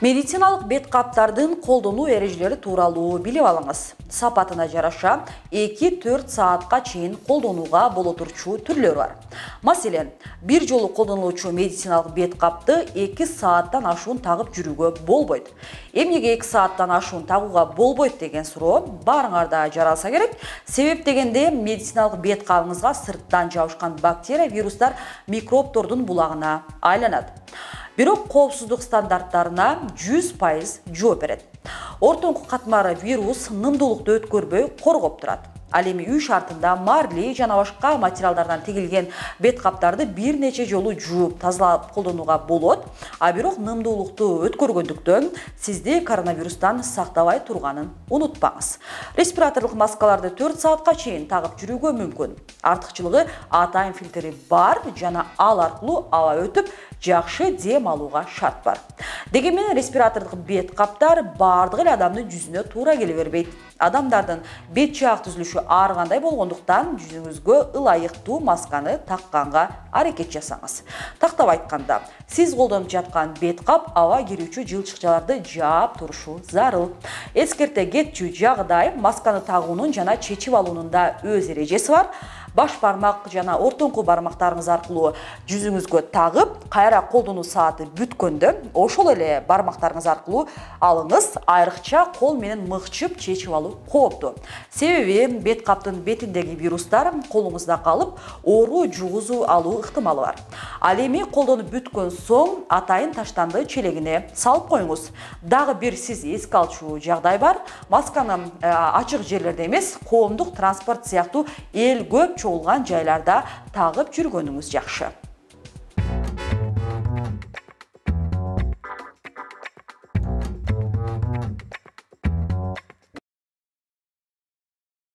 Медициналық бет қаптардың қолдану ережелері туралы біліп алыңыз. Сапатына жараша 2-4 саатқа чейин қолдануға болотурчу түрлері бар. Мәселен, бір жолы қолданылуучу медициналық бет қапты 2 сааттан ашуын тағып жүрүүгө болбойт. Эмнеге 2 сааттан ашуын тағуға болбойт деген суроо барыңарда жаралса керек. Себеп дегенде медициналық бет қабыңызға сырттан жабышкан бактерия, вирустар, микробтордун булагына айланат. Бирок коопсуздук стандарттарына 100% жооп берет. Ортоңку катмары вирус нымдуулукту өткөрбөй коргоп турат. Ал эми үй шартында марли жана башка материалдардан тигилген бет каптарды бир нече жолу жууп тазалап колдонууга болот, а бирок нымдуулукту өткөргөндүктөн сизди коронавирустан сактабай турганын унутпаңыз. Респираторлук маскаларды 4 саатка чейин тагып жүрүүгө мүмкүн. Артыкчылыгы атайын фильтри бар жана ал аркылуу аба өтүп жакшы дем алууга шарт бар. Дегенмен респираторлук бет каптар бардык эле адамдын жүзүнө туура келе бербейт. Адамдардын бет жаак түзүлүшү ар кандай болгондуктан жүзүңүзгө ылайыктуу масканы такканга аракет жасаңыз. Тактап айтканда, сиз колдонуп жаткан бет кап аба кирүүчү жылчыкчаларды жаап турушу зарыл. Эскерте кетчү жагдай масканы тагуунун жана чечип алуунун да өз эрежеси бар. Баш бармак жана ортоңку бармактарыңыз аркылуу жүзүңүзгө тагып, кайра колдонуу сааты бүткөндө, ошол эле бармактарыңыз аркылуу алыңыз, айрыкча кол менен мыкчып чечип алуу кооптуу. Себеби бет каптын бетиндеги вирустар колуңузда калып, оору жугузуу алуу ыктымалы бар. Ал эми колдонуп бүткөн соң атайын таштанды челегине салып коюңуз. Дагы бир сиз эске алчу жагдай бар. Масканы ачык жерлерде эмес, коомдук транспорт сыяктуу эл көп чогулган жайларда тагып жүргөнүңүз жакшы.